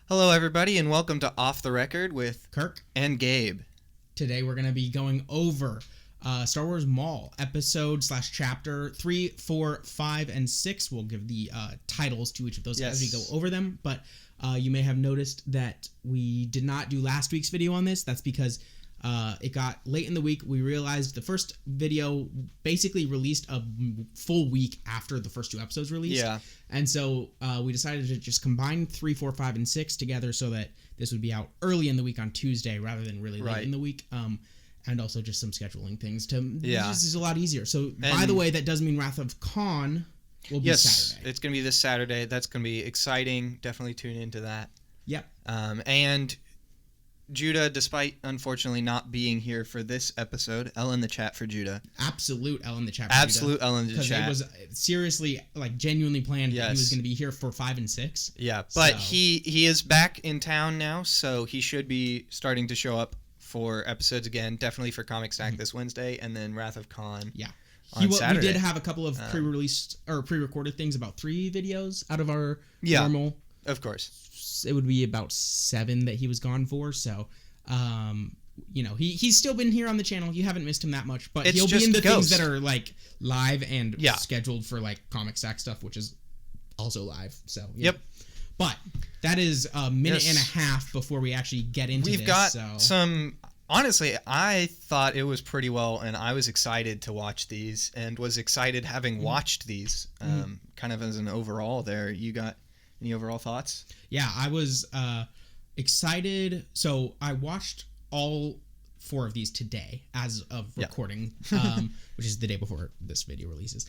Hello, everybody, and welcome to Off the Record with Kirk and Gabe. Today we're going to be going over Star Wars Maul, episode/chapter 3, 4, 5, and 6. We'll give the titles to each of those as we go over them, but you may have noticed that we did not do last week's video on this. That's because it got late in the week. We realized the first video basically released a full week after the first two episodes released. Yeah. And so we decided to just combine 3, 4, 5, and 6 together so that this would be out early in the week on Tuesday rather than really late in the week. And also just some scheduling things this is a lot easier. So, by the way, that does mean Wrath of Khan will be Saturday. Yes, it's going to be this Saturday. That's going to be exciting. Definitely tune into that. Yep. And Judah, despite unfortunately not being here for this episode, L in the chat for Judah. Absolute L in the chat for Absolute Judah. L in the chat. Because it was seriously, genuinely planned that he was going to be here for 5 and 6. Yeah, but he is back in town now, so he should be starting to show up for episodes again, definitely for Comic Stack this Wednesday, and then Wrath of Khan on Saturday. We did have a couple of pre-released or pre-recorded things, about 3 videos out of our normal. Of course. It would be about 7 that he was gone for, so he's still been here on the channel. You haven't missed him that much, but he'll be in the things that are live and scheduled for Comic Stack stuff, which is also live. So Yep. But that is a minute and a half before we actually get into this. We've got some. Honestly, I thought it was pretty well, and I was excited to watch these, and was excited having watched these. Kind of as an overall, there, you got any overall thoughts? Yeah, I was excited. So I watched all 4 of these today as of recording, which is the day before this video releases.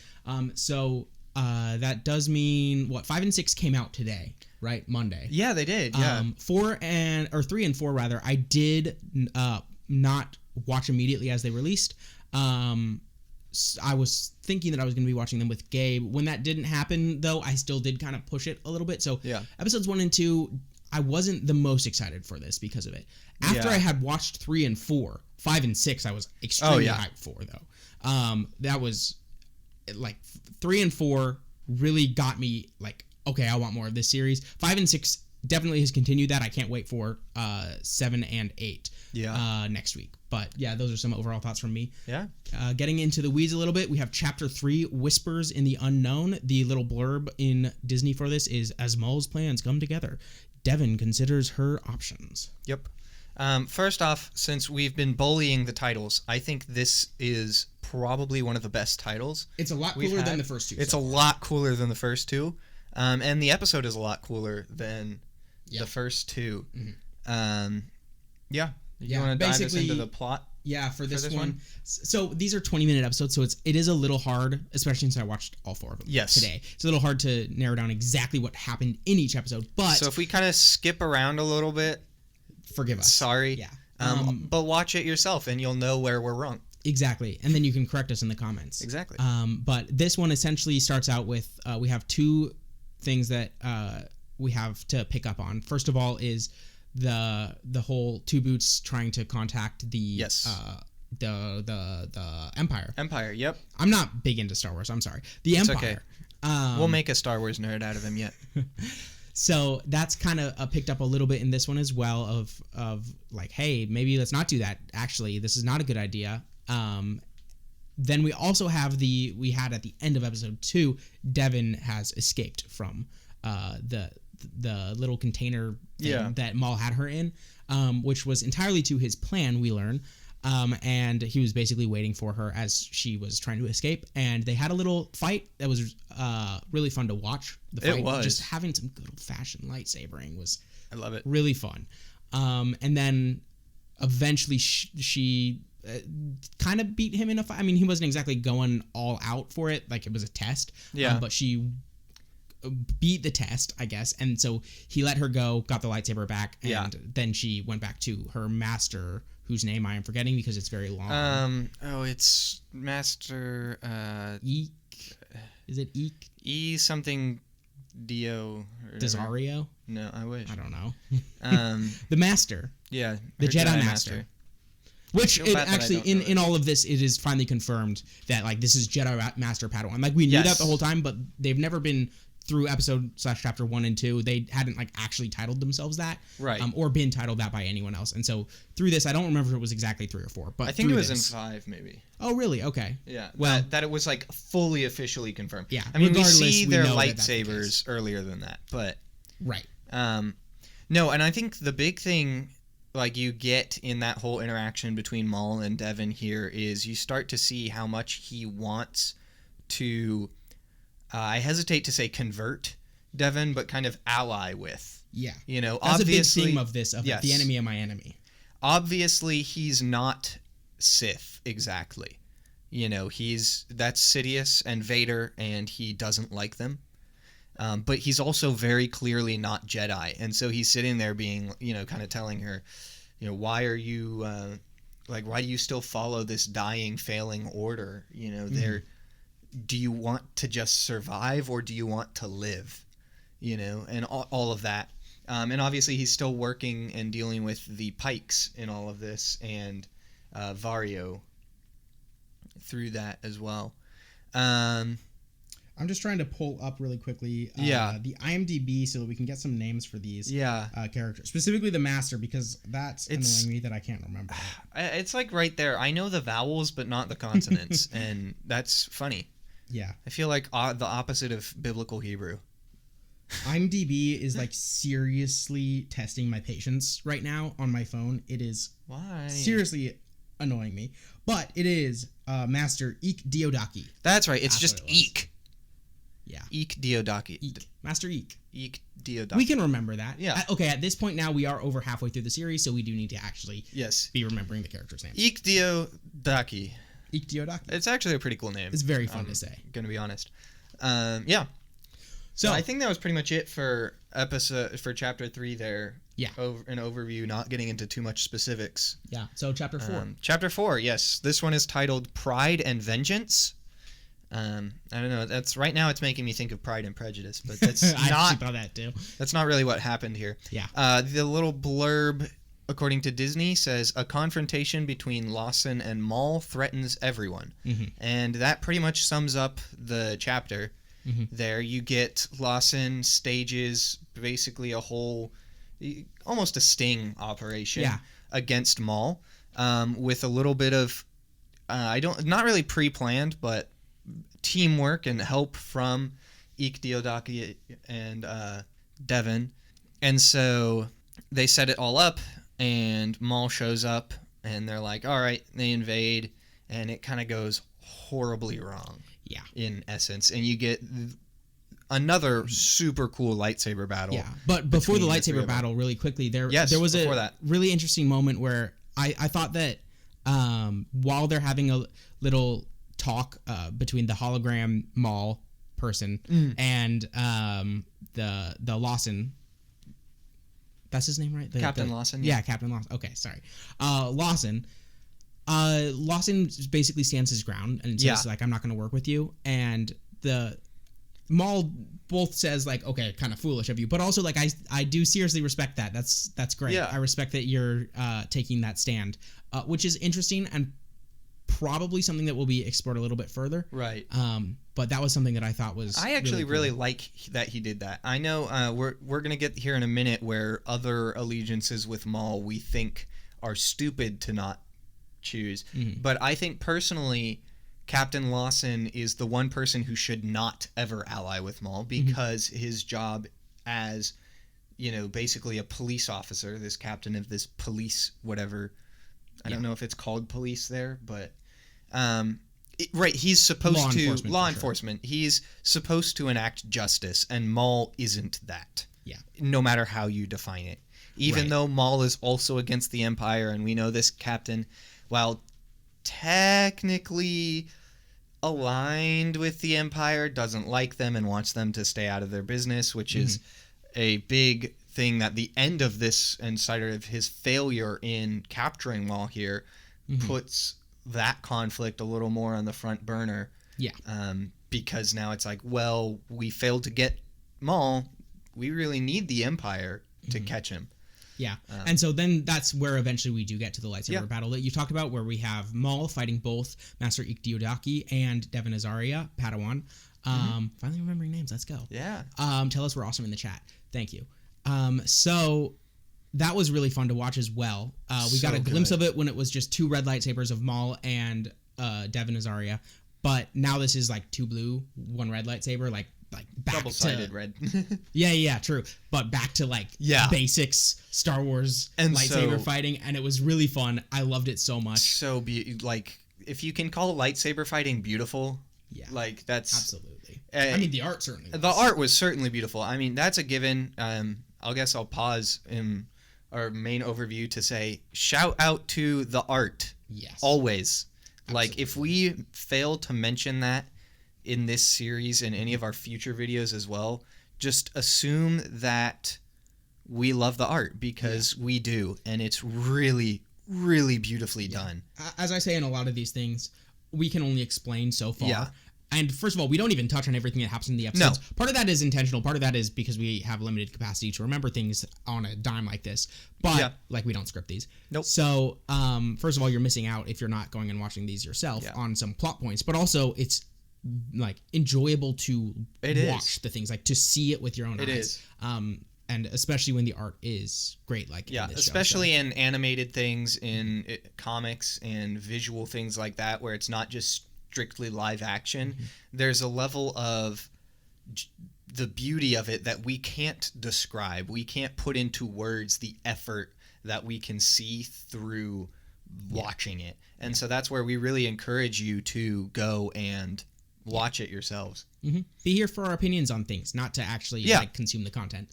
So that does mean 5 and 6 came out today, right? Monday. Yeah, they did. Yeah. 3 and 4 rather. I did not watch immediately as they released. I was thinking that I was going to be watching them with Gabe. When that didn't happen, though, I still did kind of push it a little bit. So episodes 1 and 2, I wasn't the most excited for this because of it. After I had watched 3 and 4, 5 and 6, I was extremely hyped for, though. That was 3 and 4 really got me okay, I want more of this series. 5 and 6 definitely has continued that. I can't wait for 7 and 8 next week. But yeah, those are some overall thoughts from me. Yeah. Getting into the weeds a little bit, we have Chapter 3, Whispers in the Unknown. The little blurb in Disney for this is, as Maul's plans come together, Devin considers her options. Yep. First off, since we've been bullying the titles, I think this is probably one of the best titles. It's a lot cooler than the first 2. It's a lot cooler than the first 2. And the episode is a lot cooler than the first 2. Mm-hmm. You want to dive us into the plot? Yeah, for this one. So these are 20-minute episodes, so it is a little hard, especially since I watched all 4 of them today. It's a little hard to narrow down exactly what happened in each episode. But so if we kind of skip around a little bit, forgive us. Sorry. Yeah. But watch it yourself, and you'll know where we're wrong. Exactly, and then you can correct us in the comments. Exactly. But this one essentially starts out with we have 2 things that we have to pick up on. First of all is the whole 2 Boots trying to contact the Empire. Empire, yep. I'm not big into Star Wars. I'm sorry. It's Empire. Okay. We'll make a Star Wars nerd out of him yet. So that's kind of picked up a little bit in this one as well. Of hey, maybe let's not do that. Actually, this is not a good idea. Then we also have we had at the end of episode 2, Devin has escaped from the little container thing that Maul had her in, which was entirely to his plan, we learn. And he was basically waiting for her as she was trying to escape. And they had a little fight that was really fun to watch. The fight, it was. Just having some good old-fashioned lightsabering was I love it. Really fun. And then eventually she kind of beat him in a fight. I mean, he wasn't exactly going all out for it. It was a test. Yeah. But she beat the test, I guess, and so he let her go, got the lightsaber back, and then she went back to her master, whose name I am forgetting because it's very long. It's Master Eek. Is it Eek? E something Dio. Desario? No, I wish. I don't know. The Master. Yeah. The Jedi Master. Which it actually in all of this, it is finally confirmed that this is Jedi Master Padawan. We knew that the whole time, but they've never been through episode/chapter 1 and 2, they hadn't like actually titled themselves that, right, or been titled that by anyone else. And so through this, I don't remember if it was exactly 3 or 4, but I think it was in 5, maybe. Oh, really? Okay. Yeah. Well, that it was like fully officially confirmed. Yeah. I mean, we regardless, see we their know that lightsabers earlier than that, but right. No, and I think the big thing like you get in that whole interaction between Maul and Devin here is you start to see how much he wants to I hesitate to say convert Devin, but kind of ally with. Yeah. You know, that's obviously a big theme of this, yes. the enemy of my enemy. Obviously, he's not Sith exactly. You know, that's Sidious and Vader, and he doesn't like them. But he's also very clearly not Jedi, and so he's sitting there being, you know, kind of telling her, you know, why are you, why do you still follow this dying, failing order? You know, do you want to just survive or do you want to live? You know, and all of that. And obviously he's still working and dealing with the Pikes in all of this, and Vario through that as well. I'm just trying to pull up really quickly the IMDb so that we can get some names for these characters. Specifically the Master, because that's annoying me that I can't remember. It's like right there. I know the vowels, but not the consonants, and that's funny. Yeah. I feel like the opposite of biblical Hebrew. IMDb is like seriously testing my patience right now on my phone. It is seriously annoying me. But it is Master Eek Diodaki. That's right. It's just Eek. Yeah. Eek Diodaki. Eek. Master Eek. Eek Diodaki. We can remember that. Yeah. Okay, at this point now we are over halfway through the series, so we do need to actually be remembering the character's names. Eek Diodaki. Eek Diodaki. It's actually a pretty cool name. It's very fun to say. Gonna be honest. Yeah. So I think that was pretty much it for chapter 3 there. Yeah. An overview, not getting into too much specifics. Yeah. So chapter 4. Chapter 4, yes. This one is titled Pride and Vengeance. I don't know. That's right now. It's making me think of Pride and Prejudice, but that's I not. thought that too. That's not really what happened here. Yeah. The little blurb, according to Disney, says a confrontation between Lawson and Maul threatens everyone, and that pretty much sums up the chapter. There, you get Lawson stages basically a whole, almost a sting operation against Maul, with a little bit of, not really pre-planned, but teamwork and help from Eek Diodaki and Devin. And so they set it all up, and Maul shows up, and they're like, all right, they invade, and it kind of goes horribly wrong. Yeah. In essence. And you get another super cool lightsaber battle. Yeah. But before the lightsaber battle, really quickly, there was a really interesting moment where I thought that while they're having a little talk between the hologram Maul person and the Lawson. That's his name, right? Captain Lawson. Yeah, Captain Lawson. Okay, sorry. Lawson. Lawson basically stands his ground and says like, I'm not going to work with you. And the Maul both says like, okay, kind of foolish of you, but also like I do seriously respect that. That's great. Yeah. I respect that you're taking that stand, which is interesting and probably something that will be explored a little bit further. Right. But that was something that I thought was I actually really cool. like that he did that. I know we're gonna get here in a minute where other allegiances with Maul we think are stupid to not choose, but I think personally Captain Lawson is the one person who should not ever ally with Maul because his job as, you know, basically a police officer, this captain of this police whatever, I don't know if it's called police there, but he's supposed to law enforcement. He's supposed to enact justice, and Maul isn't that. Yeah. No matter how you define it. Even though Maul is also against the Empire, and we know this captain, while technically aligned with the Empire, doesn't like them and wants them to stay out of their business, which is a big thing that the end of this and side of his failure in capturing Maul here puts that conflict a little more on the front burner. Yeah. Because now it's like, well, we failed to get Maul. We really need the Empire to catch him. Yeah. And so then that's where eventually we do get to the lightsaber battle that you talked about, where we have Maul fighting both Master Eek Diodaki and Devin Azaria, Padawan. Finally remembering names. Let's go. Yeah. Tell us we're awesome in the chat. Thank you. So that was really fun to watch as well. We got a glimpse of it when it was just 2 red lightsabers of Maul and Devin Azaria. But now this is like 2 blue, 1 red lightsaber, like back double-sided to, red. yeah, true. But back to basics Star Wars and lightsaber fighting, and it was really fun. I loved it so much. So if you can call lightsaber fighting beautiful, that's absolutely. I mean, the art certainly was. The art was certainly beautiful. I mean, that's a given. I guess I'll pause in our main overview to say shout out to the art. Yes. Always. Absolutely. Like, if we fail to mention that in this series and any of our future videos as well, just assume that we love the art, because we do, and it's really, really beautifully done. As I say in a lot of these things, we can only explain so far. Yeah. And first of all, we don't even touch on everything that happens in the episodes. No. Part of that is intentional. Part of that is because we have limited capacity to remember things on a dime like this. But we don't script these. Nope. So first of all, you're missing out if you're not going and watching these yourself on some plot points. But also, it's enjoyable to watch the things, to see it with your own eyes. It is. And especially when the art is great, in this especially in animated things, in comics and visual things like that, where it's not just strictly live action. Mm-hmm. There's a level of the beauty of it that we can't describe. We can't put into words the effort that we can see through watching it. And so that's where we really encourage you to go and watch it yourselves. Mm-hmm. Be here for our opinions on things, not to actually consume the content.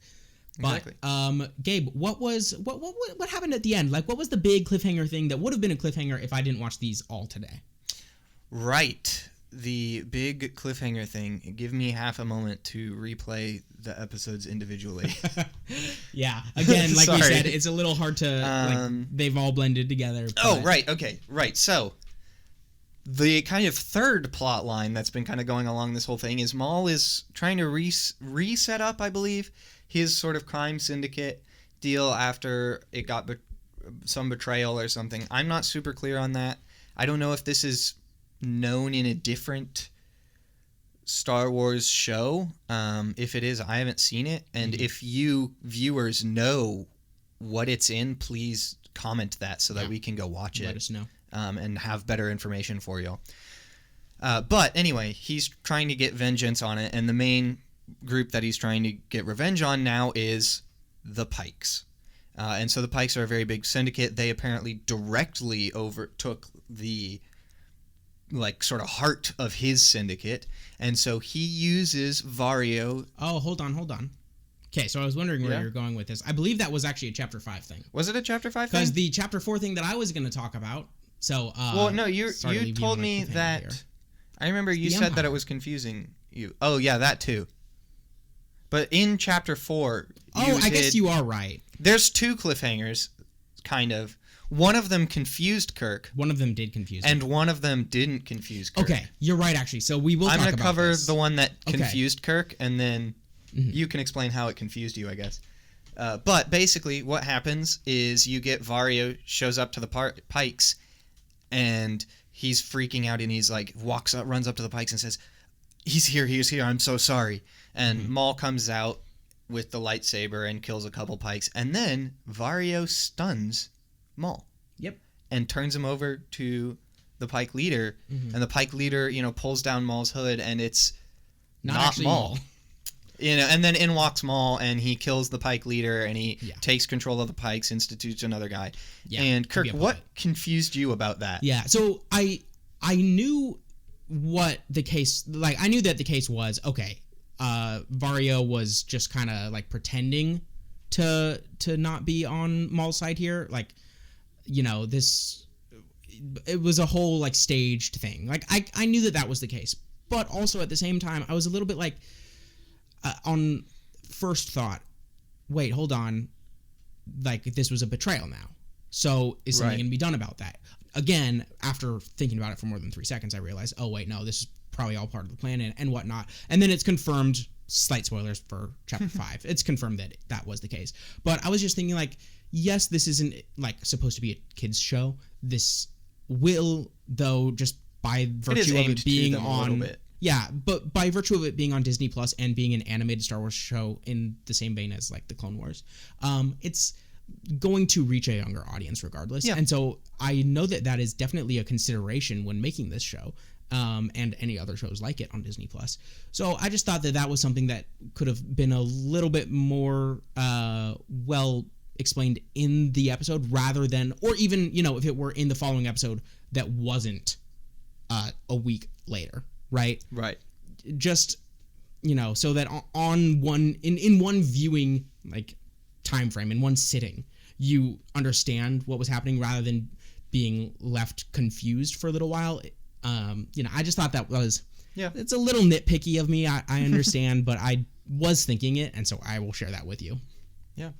But, exactly. Gabe, what happened at the end? What was the big cliffhanger thing that would have been a cliffhanger if I didn't watch these all today? Right. The big cliffhanger thing. Give me half a moment to replay the episodes individually. Yeah. Again, we said, it's a little hard to, they've all blended together. But... Oh, right. Okay. Right. So, the kind of third plot line that's been kind of going along this whole thing is Maul is trying to reset up, I believe, his sort of crime syndicate deal after it got some betrayal or something. I'm not super clear on that. I don't know if this is known in a different Star Wars show. If it is, I haven't seen it. And if you viewers know what it's in, please comment that so that we can go watch it. Let us know. And have better information for you. But anyway, he's trying to get vengeance on it, and the main group that he's trying to get revenge on now is the Pikes. And so the Pikes are a very big syndicate. They apparently directly overtook the sort of heart of his syndicate, and so he uses Vario. Oh, hold on. Okay, so I was wondering where you're going with this. I believe that was actually a Chapter 5 thing. Was it a Chapter 5 thing? Because the Chapter 4 thing that I was going to talk about. So, well, no, you told me that. Here. I remember you said that it was confusing you. Oh, yeah, that too. But in Chapter 4, I guess you are right. There's 2 cliffhangers, kind of. One of them confused Kirk. One of them did confuse him. And one of them didn't confuse Kirk. Okay, you're right, actually. So we will talk about this. I'm going to cover the one that confused Kirk, and then you can explain how it confused you, I guess. But basically, what happens is you get Vario shows up to the Pikes, and he's freaking out, and he's runs up to the Pikes and says, he's here, I'm so sorry. And Maul comes out with the lightsaber and kills a couple Pikes, and then Vario stuns Maul. Yep. And turns him over to the Pike leader, and the Pike leader, pulls down Maul's hood, and it's not Maul. And then in walks Maul, and he kills the Pike leader, and he takes control of the Pikes, institutes another guy. Yeah, and Kirk, what confused you about that? Yeah, so I knew what the case, I knew that the case was, Vario was just kind of pretending to not be on Maul's side here. It was a whole staged thing. I knew that was the case, but also at the same time, I was a little bit on first thought, wait, hold on, this was a betrayal now. So is something going to be done about that? Again, after thinking about it for more than 3 seconds, I realized, oh wait, no, this is probably all part of the plan and whatnot. And then it's confirmed, slight spoilers for Chapter 5, it's confirmed that was the case. But I was just thinking yes, this isn't supposed to be a kids show. This will, though, just by virtue of it being on, Yeah, but by virtue of it being on Disney Plus and being an animated Star Wars show in the same vein as like the Clone Wars, it's going to reach a younger audience regardless. Yeah. And so I know that is definitely a consideration when making this show, and any other shows like it on Disney Plus. So I just thought that was something that could have been a little bit more well explained in the episode, rather than, or even, if it were in the following episode that wasn't a week later. Right. Just, so that on in one viewing like time frame, in one sitting, you understand what was happening rather than being left confused for a little while. I just thought that was, it's a little nitpicky of me. I understand, but I was thinking it, and so I will share that with you. Yeah.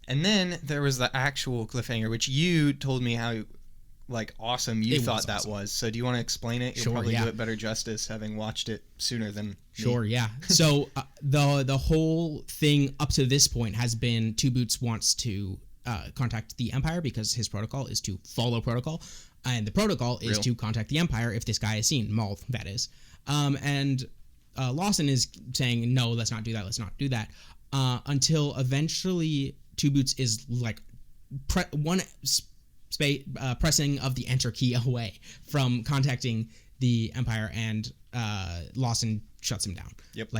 And then there was the actual cliffhanger, which you told me how awesome you thought that was. So do you want to explain it? You'll probably do it better justice having watched it sooner than Sure, me. yeah. So the whole thing up to this point has been Two Boots wants to contact the Empire because his protocol is to follow protocol, and the protocol is to contact the Empire if this guy is seen, Maul, that is. And Lawson is saying, no, let's not do that, until eventually Two Boots is pressing of the enter key away from contacting the Empire, and Lawson shuts him down.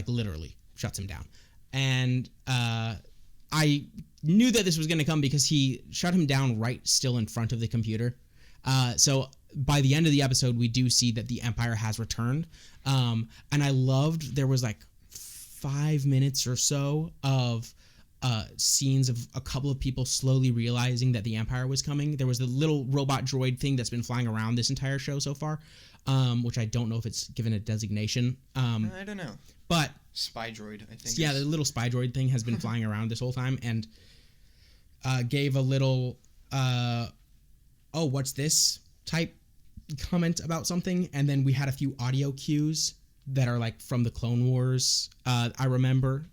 Literally shuts him down. And I knew that this was going to come because he shut him down right still in front of the computer. So by the end of the episode, we do see that the Empire has returned. And I loved, there was 5 minutes or so of scenes of a couple of people slowly realizing that the Empire was coming. There was the little robot droid thing that's been flying around this entire show so far, which I don't know if it's given a designation. I don't know. But spy droid, I think. Yeah, the little spy droid thing has been flying around this whole time, and gave a little, oh, what's this type comment about something. And then we had a few audio cues that are from the Clone Wars, I remember.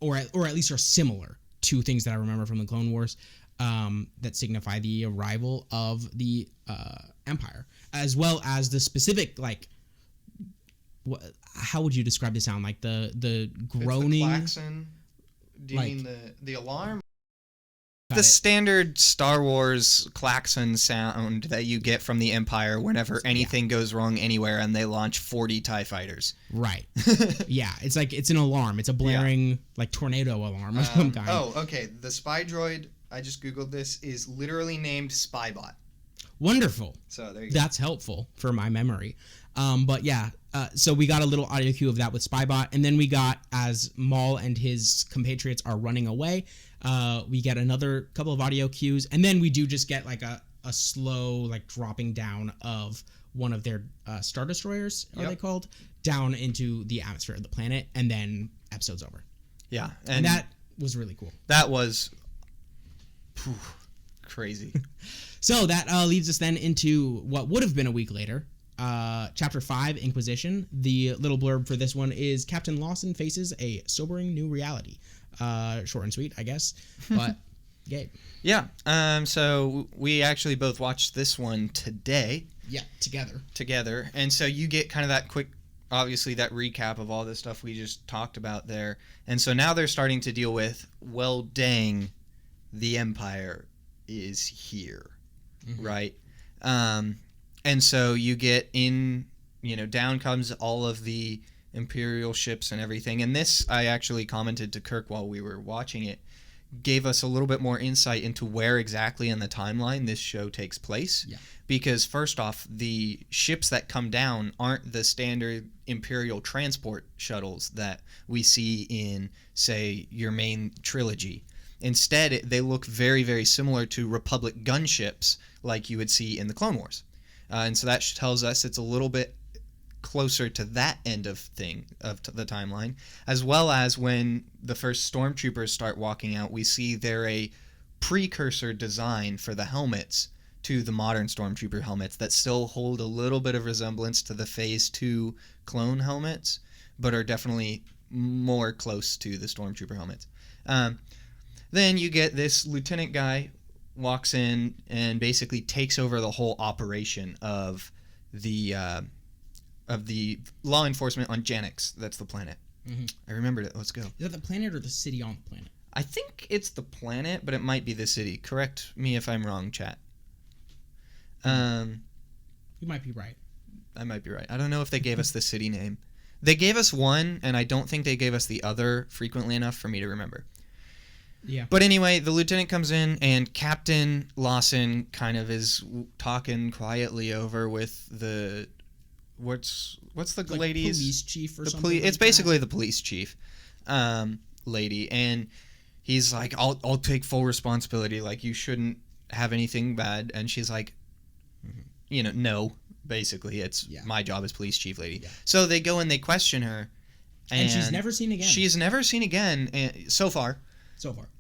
Or at least are similar to things that I remember from the Clone Wars, that signify the arrival of the Empire, as well as the specific how would you describe the sound? The groaning. It's the klaxon. Do you mean the alarm? Got the it. standard Star Wars klaxon sound that you get from the Empire whenever anything goes wrong anywhere and they launch 40 TIE fighters. Right. Yeah, it's it's an alarm. It's a blaring tornado alarm of some kind. Oh, okay. The spy droid, I just Googled this, is literally named Spybot. Wonderful. So there you go. That's helpful for my memory. But yeah, so we got a little audio cue of that with Spybot, and then we got, as Maul and his compatriots are running away, we get another couple of audio cues, and then we do just get a slow dropping down of one of their Star Destroyers, are they called, down into the atmosphere of the planet, and then episode's over. Yeah. And that was really cool. That was crazy. So that leads us then into what would have been a week later, Chapter 5, Inquisition. The little blurb for this one is Captain Lawson faces a sobering new reality. Short and sweet, I guess, but Gabe. Yeah. So we actually both watched this one today. Yeah, together. And so you get kind of that quick, obviously, that recap of all the stuff we just talked about there. And so now they're starting to deal with, well, dang, the Empire is here, right? And so you get in, down comes all of the Imperial ships and everything. And this, I actually commented to Kirk while we were watching it, gave us a little bit more insight into where exactly in the timeline this show takes place. Yeah. Because first off, the ships that come down aren't the standard Imperial transport shuttles that we see in, say, your main trilogy. Instead, they look very, very similar to Republic gunships like you would see in the Clone Wars. And so that tells us it's a little bit closer to that end of the timeline, as well as when the first stormtroopers start walking out, we see they're a precursor design for the helmets to the modern stormtrooper helmets that still hold a little bit of resemblance to the Phase 2 clone helmets, but are definitely more close to the stormtrooper helmets. Then you get this lieutenant guy walks in and basically takes over the whole operation of the of the law enforcement on Janix. That's the planet. Mm-hmm. I remembered it. Let's go. Is that the planet or the city on the planet? I think it's the planet, but it might be the city. Correct me if I'm wrong, chat. You might be right. I might be right. I don't know if they gave us the city name. They gave us one, and I don't think they gave us the other frequently enough for me to remember. Yeah. But anyway, the lieutenant comes in, and Captain Lawson kind of is talking quietly over with the what's the like lady's police chief or something. It's basically the police chief, lady, and he's like, "I'll take full responsibility. Like, you shouldn't have anything bad." And she's like, no. Basically, it's my job as police chief lady. Yeah. So they go and they question her, and she's never seen again. She's never seen again so far.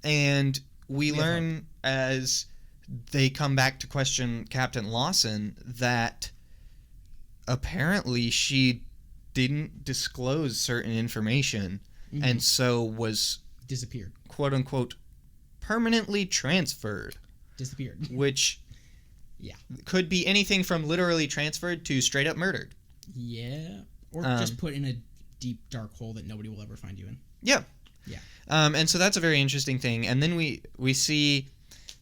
And we learn as they come back to question Captain Lawson that apparently she didn't disclose certain information, and so was disappeared, quote unquote, permanently transferred. Disappeared. Which could be anything from literally transferred to straight up murdered. Yeah. Or just put in a deep dark hole that nobody will ever find you in. Yeah. Yeah. And so that's a very interesting thing. And then we see,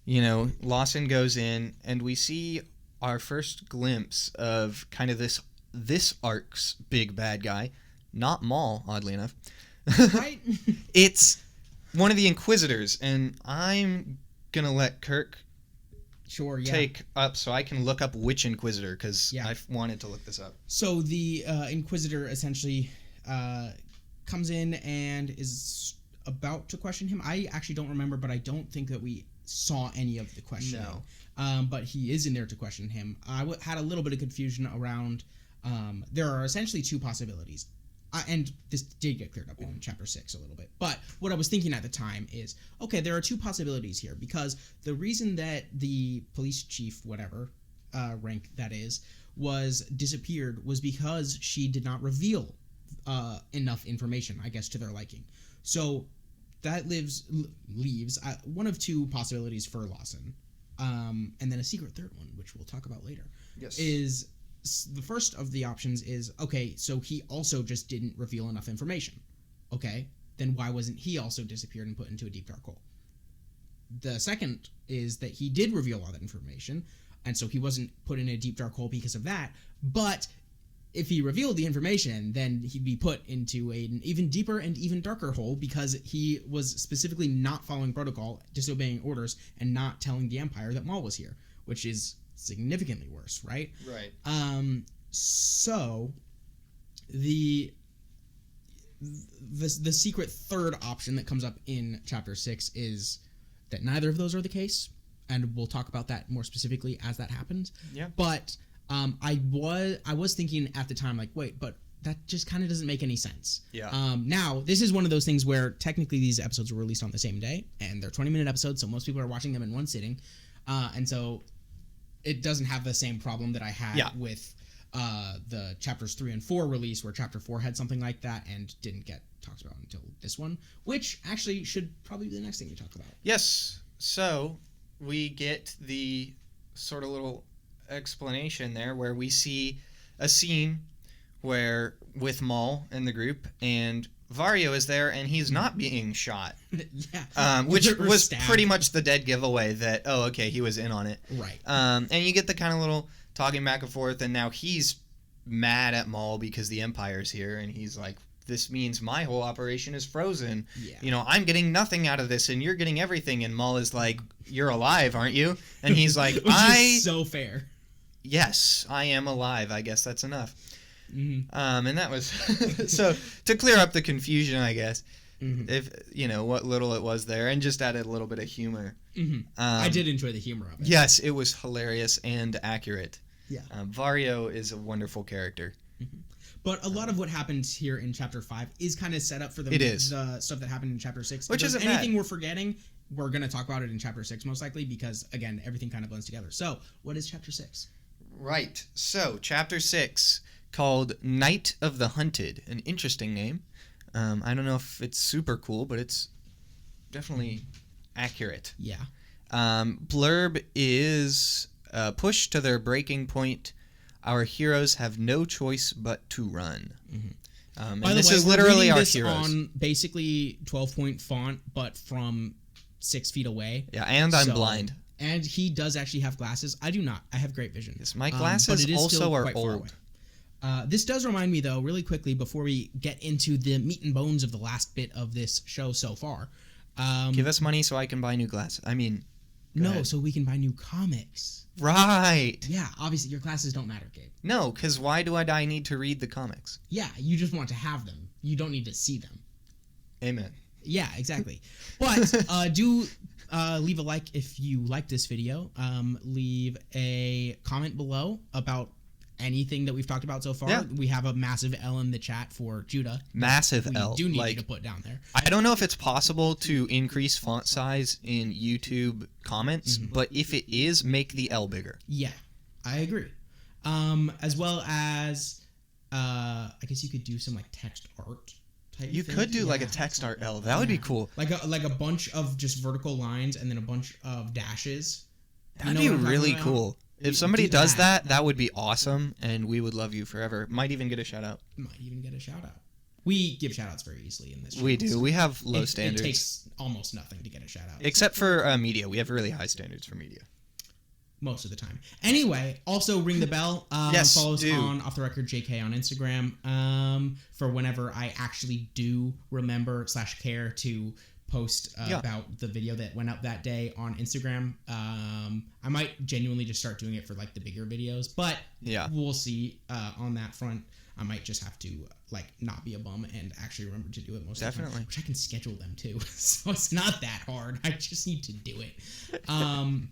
Lawson goes in, and we see our first glimpse of kind of this arc's big bad guy, not Maul, oddly enough. Right? It's one of the Inquisitors, and I'm gonna let Kirk take up so I can look up which Inquisitor, because I wanted to look this up. So the Inquisitor essentially comes in and is about to question him. I actually don't remember, but I don't think that we saw any of the questioning. No. But he is in there to question him. I had a little bit of confusion around. There are essentially two possibilities. And this did get cleared up in Chapter 6 a little bit. But what I was thinking at the time is, okay, there are two possibilities here. Because the reason that the police chief, whatever rank that is, was disappeared was because she did not reveal enough information, I guess, to their liking. So that leaves one of two possibilities for Lawson. And then a secret third one, which we'll talk about later, is... The first of the options is, okay, so he also just didn't reveal enough information. Okay, then why wasn't he also disappeared and put into a deep dark hole? The second is that he did reveal all that information, and so he wasn't put in a deep dark hole because of that. But if he revealed the information, then he'd be put into an even deeper and even darker hole because he was specifically not following protocol, disobeying orders, and not telling the Empire that Maul was here, which is significantly worse, right? Right. So the secret third option that comes up in Chapter 6 is that neither of those are the case, and we'll talk about that more specifically as that happens. Yeah. But I was thinking at the time, like, wait, but that just kind of doesn't make any sense. Yeah. Now, this is one of those things where technically these episodes were released on the same day, and they're 20-minute episodes, so most people are watching them in one sitting, and so it doesn't have the same problem that I had with the Chapters 3 and 4 release, where Chapter 4 had something like that and didn't get talked about until this one, which actually should probably be the next thing we talk about. Yes. So we get the sort of little explanation there where we see a scene where with Maul and the group, and Vario is there, and he's not being shot. Which was pretty much the dead giveaway that, oh, okay, he was in on it. Right. And you get the kind of little talking back and forth, and now he's mad at Maul because the Empire's here, and he's like, this means my whole operation is frozen. Yeah. I'm getting nothing out of this, and you're getting everything. And Maul is like, you're alive, aren't you? And he's like, Which is so fair. Yes, I am alive. I guess that's enough. Mm-hmm. And that was so to clear up the confusion, I guess, if what little it was there, and just added a little bit of humor. I did enjoy the humor of it. Yes, it was hilarious and accurate. Yeah. Vario is a wonderful character. But a lot of what happens here in Chapter 5 is kind of set up for the stuff that happened in Chapter 6. Which isn't anything bad. We're forgetting, we're going to talk about it in Chapter 6 most likely, because, again, everything kind of blends together. So, what is Chapter 6? Right. So, Chapter 6, called Night of the Hunted. An interesting name. I don't know if it's super cool, but it's definitely accurate. Yeah. Blurb is pushed to their breaking point. Our heroes have no choice but to run. And By the this way, is we're literally reading our this heroes. on basically 12-point font, but from 6 feet away. Yeah, and I'm So- blind. And he does actually have glasses. I do not. I have great vision. Yes, my But glasses it is also still are quite far old. away. This does remind me, though, really quickly before we get into the meat and bones of the last bit of this show so far. Give us money so I can buy new glasses. I mean, go No, ahead. so we can buy new comics. Right. Yeah, obviously your glasses don't matter, Gabe. No, because why do I need to read the comics? Yeah, you just want to have them. You don't need to see them. Amen. Yeah, exactly. But do leave a like if you like this video. Leave a comment below about anything that we've talked about so far. Yeah. We have a massive L in the chat for Judah. Massive We L. do need like, you to put down there. I don't know if it's possible to increase font size in YouTube comments, but if it is, make the L bigger. Yeah, I agree. As well as, I guess you could do some like text art type. You thing. could do like a Yeah. text art L. That would be cool. Like a bunch of just vertical lines and then a bunch of dashes. That'd know be what I'm talking really about? cool. If Do somebody does that. that would be awesome, and we would love you forever. Might even get a shout out. Might even get a shout out. We give shout outs very easily in this channel. We do. We have low It standards. takes almost nothing to get a shout out. Except for media. We have really high standards for media. Most of the time. Anyway, also ring the bell. Yes, follow us do. on Off the Record JK on Instagram. For whenever I actually do remember / care to post about the video that went up that day on Instagram. I might genuinely just start doing it for like the bigger videos, but Yeah. we'll see on that front. I might just have to like not be a bum and actually remember to do it most of the Definitely. time, which I can schedule them too. So it's not that hard. I just need to do it.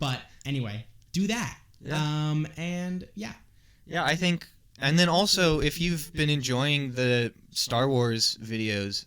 But anyway, do that. Yeah. And yeah. Yeah, I think. And then also, if you've been enjoying the Star Wars videos,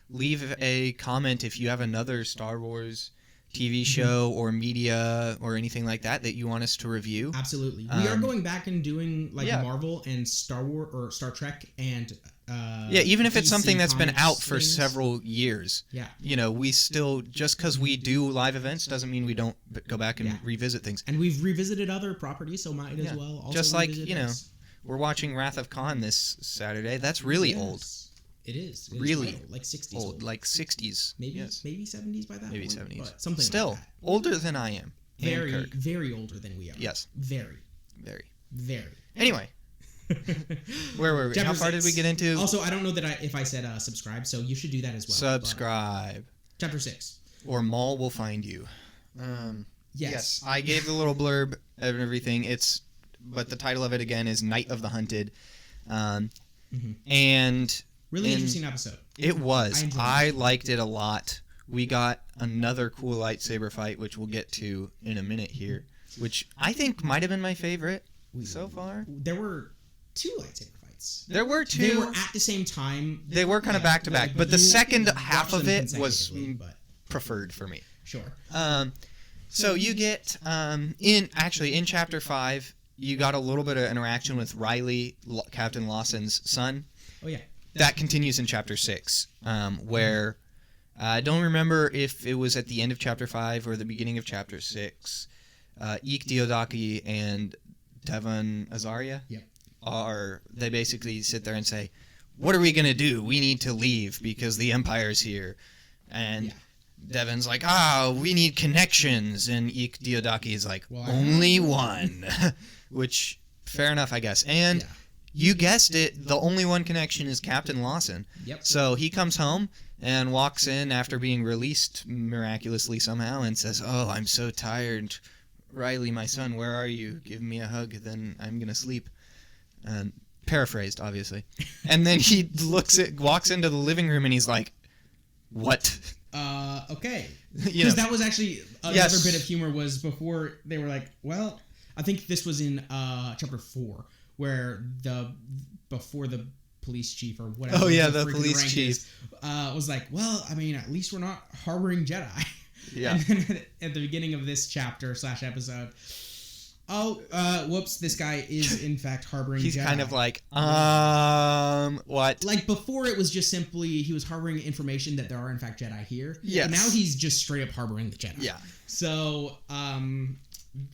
leave a comment if you have another Star Wars TV show or media or anything like that you want us to review. Absolutely. We are going back and doing like yeah. Marvel and Star Wars or Star Trek and Yeah, even if it's DC something that's been comics out for things. several years. Yeah. You know, we still, just because we do live events doesn't mean we don't go back and Yeah. revisit things. And we've revisited other proproperties, so might as Yeah. well also Just like, revisit you know, this. We're watching Wrath of Khan this Saturday. That's really old. Yes. It is. It is Really quite old, like 60s Old, like 60s. maybe Yes. maybe 70s by that Maybe point, 70s. but something Still, like that. older than I am. and Very Kirk. very older than we are. Yes. Very Very. very. Anyway, where were we? Chapter How far did 6. we get into? Also, I don't know that if I said subscribe, so you should do that as well. but- Subscribe. Chapter 6. Or Maul will find you. Yes. I gave the little blurb and everything. But the title of it again is Night of the Hunted. And Really in- interesting episode. it was. I enjoyed I liked it a lot. We got another cool lightsaber fight, which we'll get to in a minute here, which I think might have been my favorite so far. There were 2 lightsaber fights. There were 2. They were at the same time. They were kind of back to back, but the you second watched half of them it was consecutively, but preferred for me. sure. So you get in chapter 5, you got a little bit of interaction with Riley, Captain Lawson's son. Oh yeah. That continues in chapter 6, where I don't remember if it was at the end of chapter 5 or the beginning of chapter 6. Eek Diodaki and Devon Azaria Yep. they basically sit there and say, "What are we gonna do? We need to leave because the Empire's here." And Yeah. Devon's like, we need connections. And Eek Diodaki is like, Well, only one. Which, fair enough, I guess. And Yeah. you guessed it, the only one connection is Captain Lawson. Yep. So he comes home and walks in after being released miraculously somehow and says, I'm so tired. Riley, my son, where are you? Give me a hug, then I'm going to sleep. Paraphrased, obviously. And then he walks into the living room and he's like, what? Okay. You know, Because that was actually another Yes. bit of humor was before they were like, well, I think this was in chapter 4 where before the police chief or whatever. Oh, yeah, the freaking police rank chief. is, was like, well, I mean, at least we're not harboring Jedi. Yeah. And then at the beginning of this chapter / episode, whoops, this guy is in fact harboring he's Jedi. kind of like, what? Like before, it was just simply he was harboring information that there are in fact Jedi here. Yes. But now he's just straight up harboring the Jedi. Yeah. So,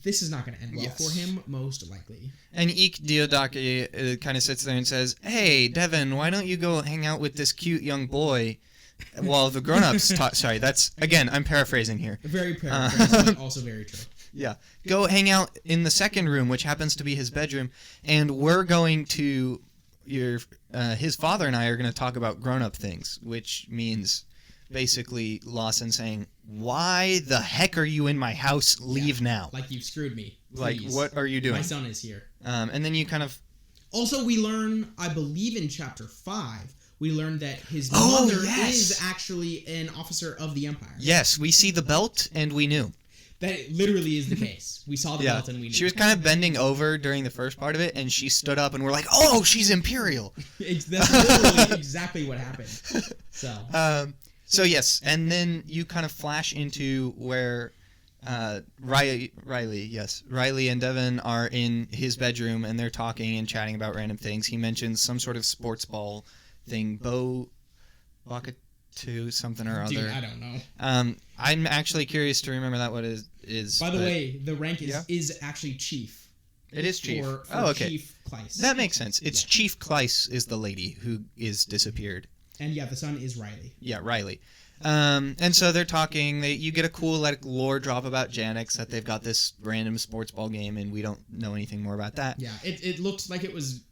this is not going to end well Yes. for him, most likely. And Eek Diodaki kind of sits there and says, "Hey, Devin, why don't you go hang out with this cute young boy while the grown-ups talk?" Sorry, that's, again, I'm paraphrasing here. Very paraphrased, but also very true. Yeah. Go hang out in the second room, which happens to be his bedroom, and we're going to his father and I are going to talk about grown-up things, which means basically Lawson saying, "Why the heck are you in my house? Leave now." Like, you've screwed me. Like, Please. what are you doing? My son is here. And then you kind of... Also, we learn, I believe in Chapter 5, we learned that his Oh, mother yes. is actually an officer of the Empire. Yes, we see the belt, and we knew. That literally is the case. We saw the belt and we knew. She was kind of bending over during the first part of it, and she stood up, and we're like, "Oh, she's Imperial." That's literally exactly what happened. So yes, and then you kind of flash into where Riley and Devin are in his bedroom, and they're talking and chatting about random things. He mentions some sort of sports ball thing, Bakatu, something or other. Dude, I don't know. I'm actually curious to remember that what it is. By the way, the rank is actually Chief. It is Chief. For okay. Chief Kleiss. That makes sense. It's Chief Kleiss is the lady who is disappeared. And yeah, the son is Riley. Yeah, Riley. And so they're talking. You get a cool lore drop about Janix, that they've got this random sports ball game, and we don't know anything more about that. Yeah, it looked like it was...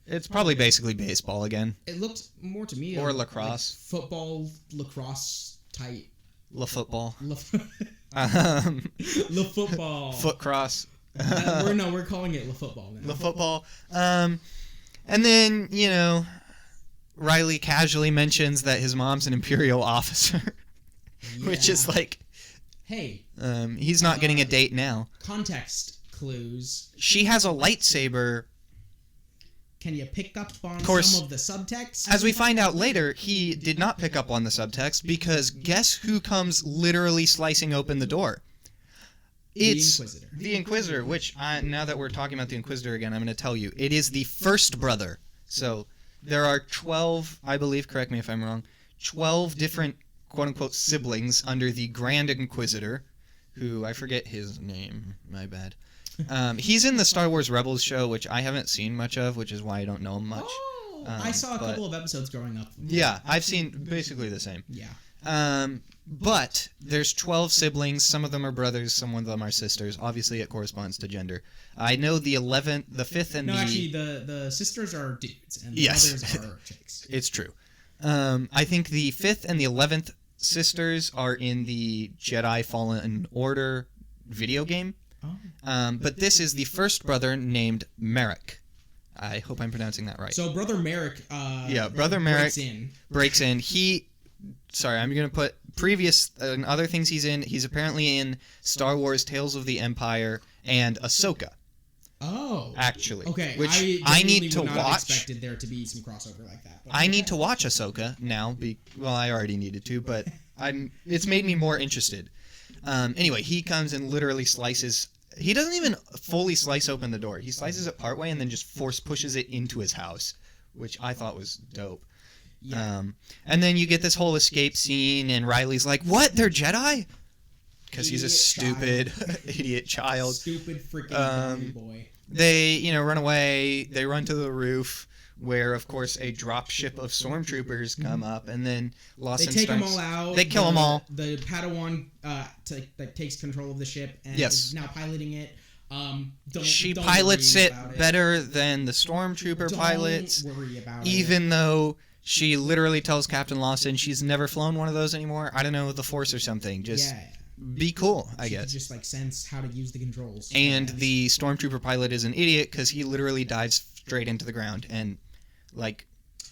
It's probably basically baseball again. It looked more to me or like lacrosse. Football, lacrosse type. La football. La football. Foot cross. We're calling it La football now. La football. And then, Riley casually mentions that his mom's an Imperial officer, which is like, hey, he's not getting a date now. Context clues. She has a lightsaber. Can you pick up on course, some of the subtext? As we find out later, he did not pick up on the subtext, because guess who comes literally slicing open the door? It's Inquisitor. The Inquisitor, which, now that we're talking about the Inquisitor again, I'm going to tell you. It is the first brother. So there are 12, I believe, correct me if I'm wrong, 12 different quote-unquote siblings under the Grand Inquisitor, who, I forget his name, my bad. He's in the Star Wars Rebels show, which I haven't seen much of, which is why I don't know him much. Oh, I saw a couple of episodes growing up. Yeah, I've seen basically the same. Yeah. But there's 12 siblings. Some of them are brothers, some of them are sisters. Obviously, it corresponds to gender. I know the 5th, and actually, the sisters are dudes, and the brothers are chicks. It's true. I think the 5th and the 11th sisters are in the Jedi Fallen Order video game. Oh. But this is the first brother named Merrick. I hope I'm pronouncing that right. So Brother Merrick Brother Merrick breaks in. Sorry, I'm going to put previous and other things he's in. He's apparently in Star Wars Tales of the Empire and Ahsoka. Oh. Actually. Okay. Which I need to would not watch. Have expected there to be some crossover like that. I need to watch Ahsoka now. I already needed to, but it's made me more interested. Anyway, he comes and literally slices. He doesn't even fully slice open the door. He slices it partway and then just force pushes it into his house, which I thought was dope. Yeah. And then you get this whole escape scene, and Riley's like, "What? They're Jedi?" Because he's a stupid idiot child. Stupid freaking boy. They, run away. They run to the roof, where, of course, a drop ship of stormtroopers come up, and then Lawson They take them all out. They kill them all. The Padawan that takes control of the ship and is now piloting it. She don't pilots worry it about better than the stormtrooper pilots. Don't worry about even though she literally tells Captain Lawson she's never flown one of those anymore. I don't know, the Force or something. Just be cool, I guess. Just sense how to use the controls. And the stormtrooper pilot is an idiot because he literally dives straight into the ground. And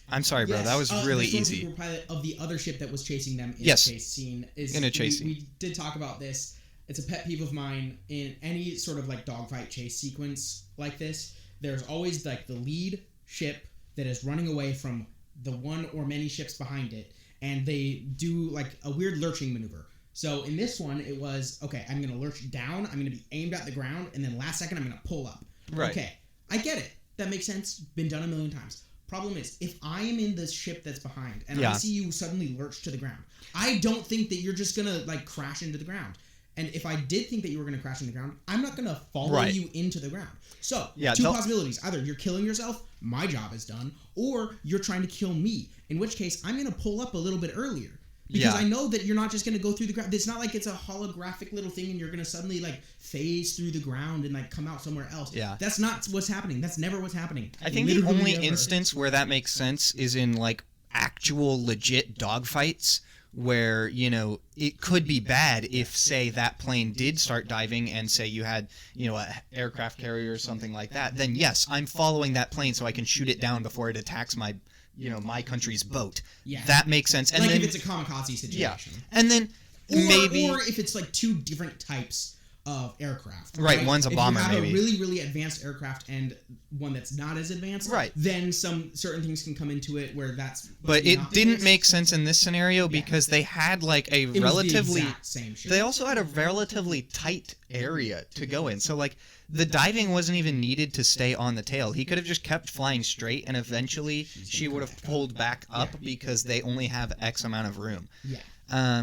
I'm sorry, bro, that was really easy. The stormtrooper pilot of the other ship that was chasing them in a chase scene is in a chase scene. We did talk about this. It's a pet peeve of mine in any sort of dogfight chase sequence like this. There's always the lead ship that is running away from the one or many ships behind it, and they do a weird lurching maneuver. So in this one, it was, okay, I'm going to lurch down, I'm going to be aimed at the ground, and then last second I'm going to pull up. Right. Okay, I get it. That makes sense. Been done a million times. Problem is, if I am in this ship that's behind, and I see you suddenly lurch to the ground, I don't think that you're just going to crash into the ground. And if I did think that you were going to crash in the ground, I'm not going to follow Right. you into the ground. So, Yeah, two they'll- possibilities. Either you're killing yourself, my job is done, or you're trying to kill me, in which case I'm going to pull up a little bit earlier. Because Yeah. I know that you're not just going to go through the ground. It's not like it's a holographic little thing and you're going to suddenly like phase through the ground and like come out somewhere else. Yeah. That's not what's happening. That's never what's happening. I think the Literally only ever. instance where that makes sense is in like actual legit dogfights where, you know, it could be bad if, say, that plane did start diving and say you had, you know, a aircraft carrier or something like that, then yes, I'm following that plane so I can shoot it down before it attacks my, you know, my country's boat. Yeah. That makes sense. And like then, if it's a kamikaze situation. yeah. And then maybe... Or if it's like two different types of aircraft. Right, Like, one's a bomber, if you have maybe. a really, really advanced aircraft and one that's not as advanced, Right. then some certain things can come into it where that's... But maybe it not the didn't case. make sense in this scenario because they had like a It was relatively... the exact same shit. They also had a relatively tight area to go in. So, like, the diving wasn't even needed to stay on the tail. He could have just kept flying straight, and eventually she would have pulled back up because they only have X amount of room. Yeah.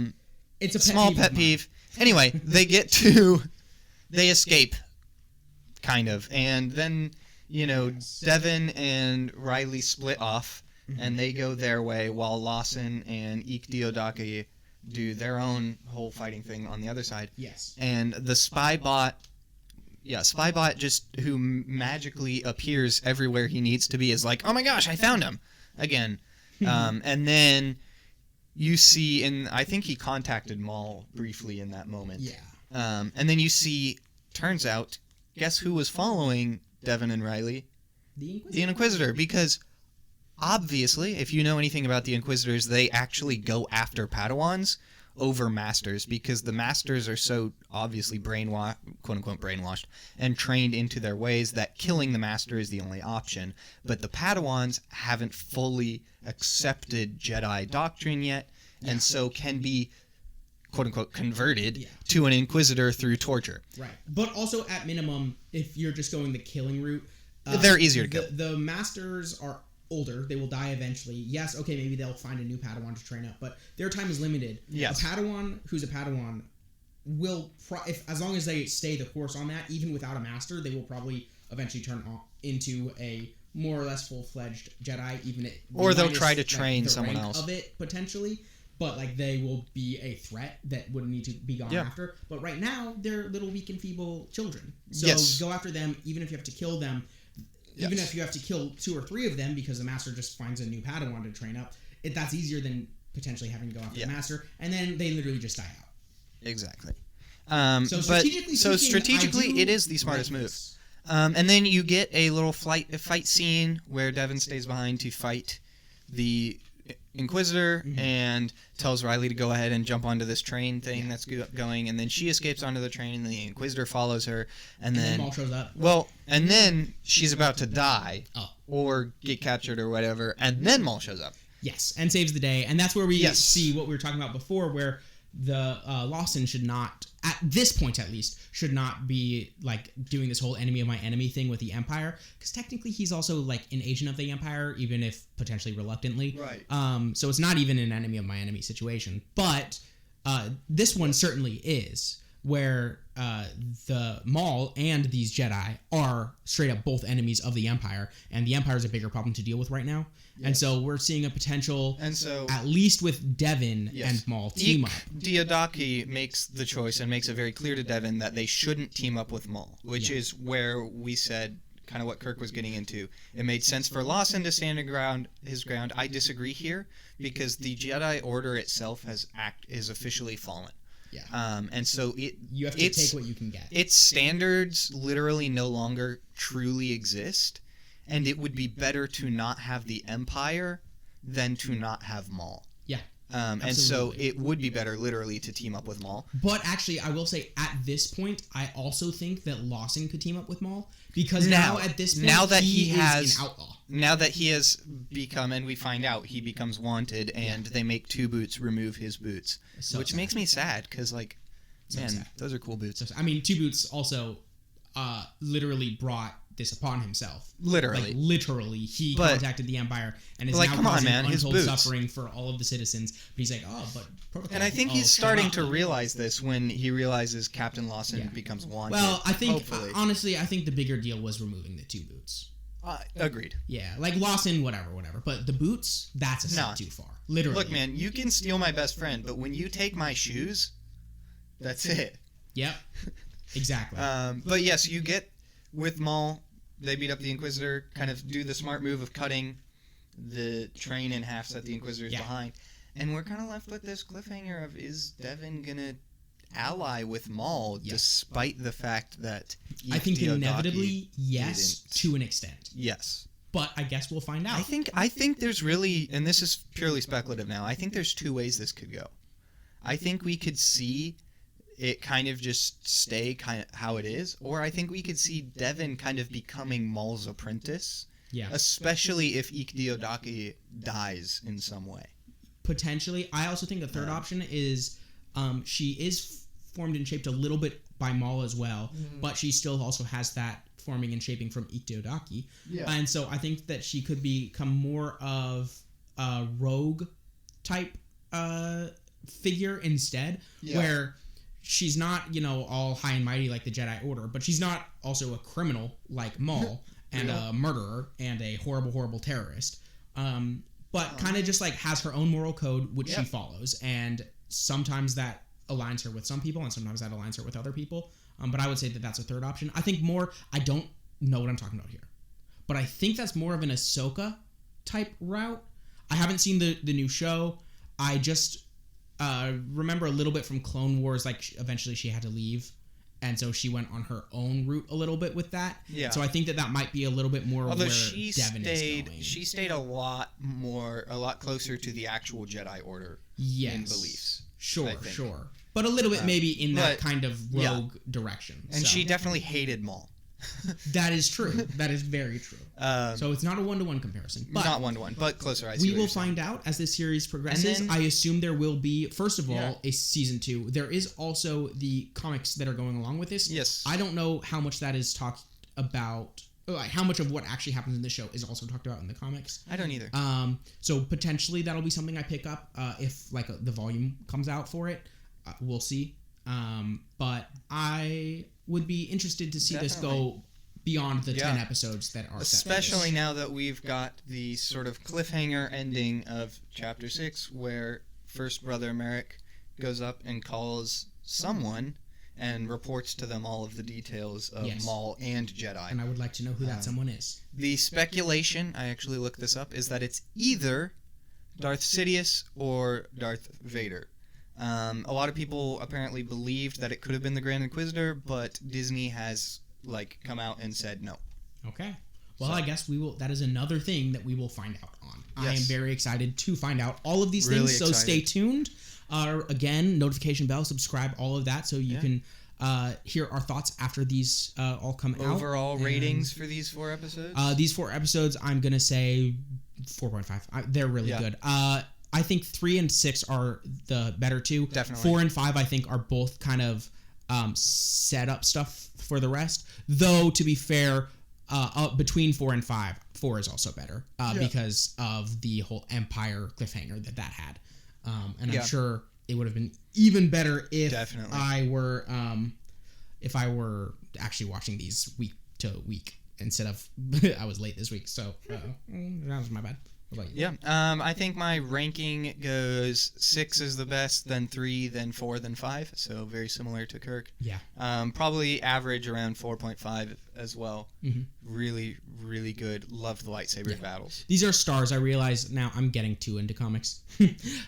It's a Small pet peeve. Anyway, they get to... They escape, kind of. And then, you know, Devin and Riley split off, and they go their way, while Lawson and Ike Diodaki do their own whole fighting thing on the other side. Yes. And the Spybot just who magically appears everywhere he needs to be is like, oh my gosh, I found him again. And then you see, and I think he contacted Maul briefly in that moment. Yeah. And then you see, turns out, guess who was following Devin and Riley? The Inquisitor, because obviously, if you know anything about the Inquisitors, they actually go after Padawans over Masters, because the Masters are so obviously quote-unquote brainwashed, and trained into their ways that killing the Master is the only option. But the Padawans haven't fully accepted Jedi doctrine yet, and so can be quote-unquote converted to an Inquisitor through torture. Right. But also, at minimum, if you're just going the killing route... they're easier to kill. The Masters are older. They will die eventually. Yes, okay, maybe they'll find a new Padawan to train up, but their time is limited. Yes. A Padawan who's a Padawan will... as long as they stay the course on that, even without a Master, they will probably eventually turn into a more or less full-fledged Jedi, or they'll minus, try to like, train the someone rank else of it, potentially. But, like, they will be a threat that would need to be gone after. But right now, they're little weak and feeble children. So go after them, even if you have to kill them. Even if you have to kill 2 or 3 of them because the Master just finds a new Padawan to train up. That's easier than potentially having to go after the Master. And then they literally just die out. Exactly. So strategically, it is the smartest move. And then you get a little fight scene where Devin stays behind to fight the Inquisitor and tells Riley to go ahead and jump onto this train thing that's going, and then she escapes onto the train, and the Inquisitor follows her, and then Maul shows up. Well, and then she's about to die or get captured or whatever, and then Maul shows up. Yes, and saves the day, and that's where we see what we were talking about before, where the Lawson should not, at this point at least, should not be like doing this whole enemy of my enemy thing with the Empire, because technically he's also like an agent of the Empire, even if potentially reluctantly. Right. So it's not even an enemy of my enemy situation, but this one certainly is, where the Maul and these Jedi are straight up both enemies of the Empire, and the Empire is a bigger problem to deal with right now. Yes. And so we're seeing a potential, at least with Devin and Maul, team up. Diodaki makes the choice and makes it very clear to Devin that they shouldn't team up with Maul, which is where we said kind of what Kirk was getting into. It made sense for Lawson to stand his ground. I disagree here, because the Jedi Order itself is officially fallen. Yeah. And so you have to take what you can get. Its standards literally no longer truly exist, and it would be better to not have the Empire than to not have Maul. Yeah. And so it would be better literally to team up with Maul. But actually, I will say at this point, I also think that Lawson could team up with Maul, because now at this point, he is an outlaw. Now that he has become, and we find out he becomes wanted, and they make Two Boots remove his boots, which makes me sad, because those are cool boots. I mean, Two Boots also literally brought this upon himself. Literally. Like, literally, he contacted the Empire and is now causing untold suffering for all of the citizens. But he's like, oh, but protocol. And I think he's starting to realize this when he realizes Captain Lawson becomes wanted. Well, I think, honestly, I think the bigger deal was removing the 2 boots. Agreed. Yeah, like Lawson, whatever. But the boots, that's a step too far. Literally. Look, man, you can steal my best friend, but when you take my shoes, that's it. Yep. Exactly. But yes, you get with Maul, they beat up the Inquisitor, kind of do the smart move of cutting the train in half, set the Inquisitors behind, and we're kind of left with this cliffhanger of, is Devin gonna ally with Maul despite the fact that I think inevitably yes to an extent. Yes. But I guess we'll find out. I think there's really, and this is purely speculative now, I think there's 2 ways this could go. I think we could see it kind of just stay kind of how it is, or I think we could see Devin kind of becoming Maul's apprentice. Yeah. Especially if Ikki dies in some way. Potentially. I also think the third option is she is formed and shaped a little bit by Maul as well, but she still also has that forming and shaping from Ikki. Yeah. And so I think that she could become more of a rogue type figure instead, where she's not, all high and mighty like the Jedi Order, but she's not also a criminal like Maul and a murderer and a horrible, horrible terrorist. But kind of just like has her own moral code, which she follows. And sometimes that aligns her with some people and sometimes that aligns her with other people. But I would say that that's a third option. I think I don't know what I'm talking about here, but I think that's more of an Ahsoka type route. I haven't seen the new show. I just remember a little bit from Clone Wars, like eventually she had to leave, and so she went on her own route a little bit with that. Yeah. So I think that might be a little bit more where Devin is going. She stayed a lot closer to the actual Jedi Order in beliefs. Sure. But a little bit maybe in that kind of rogue direction. And she definitely hated Maul. That is true. That is very true. So it's not a one-to-one comparison. But not one-to-one, but closer. We will find out as this series progresses. I assume there will be, first of all, a season 2. There is also the comics that are going along with this. Yes. I don't know how much that is talked about, like how much of what actually happens in the show is also talked about in the comics. I don't either. So potentially that'll be something I pick up if like the volume comes out for it. We'll see. But I would be interested to see this go beyond the 10 episodes that are especially now that we've got the sort of cliffhanger ending of chapter 6 where First Brother Merrick goes up and calls someone and reports to them all of the details of Maul and Jedi. And I would like to know who that someone is. The speculation, I actually looked this up, is that it's either Darth Sidious or Darth Vader. A lot of people apparently believed that it could have been the Grand Inquisitor, but Disney has come out and said no. Okay. Well, I guess we will. That is another thing that we will find out on. Yes. I am very excited to find out all of these things. So stay tuned. Again, notification bell, subscribe, all of that, so you can hear our thoughts after these all come out. Overall ratings for these 4 episodes. These 4 episodes, I'm gonna say 4.5. They're really good. I think 3 and 6 are the better 2. Definitely. 4 and 5, I think, are both kind of set up stuff for the rest. Though, to be fair, between 4 and 5, 4 is also better because of the whole Empire cliffhanger that had. And I'm sure it would have been even better if I were actually watching these week to week instead of I was late this week. So that was my bad. I think my ranking goes 6 is the best, then 3, then 4, then 5. So very similar to Kirk. Yeah. Probably average around 4.5 as well. Mm-hmm. Really, really good. Loved the lightsaber battles. These are stars. I realize now I'm getting too into comics.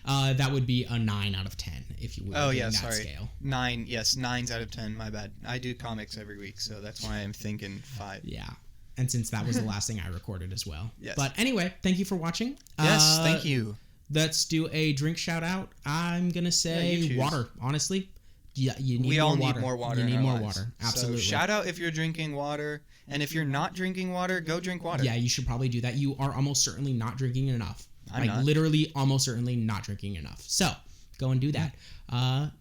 That would be a 9 out of 10 if you would. Oh yeah, sorry. Scale. 9. Yes, 9s out of 10. My bad. I do comics every week, so that's why I'm thinking 5. Yeah. And since that was the last thing I recorded as well. Yes. But anyway, thank you for watching. Yes, thank you. Let's do a drink shout out. I'm going to say water, honestly. Yeah, you need we more all water. Need more water. You need more water. Absolutely. So shout out if you're drinking water. And if you're not drinking water, go drink water. Yeah, you should probably do that. You are almost certainly not drinking enough. I'm not. Literally almost certainly not drinking enough. So go and do that.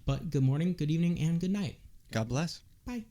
But good morning, good evening, and good night. God bless. Bye.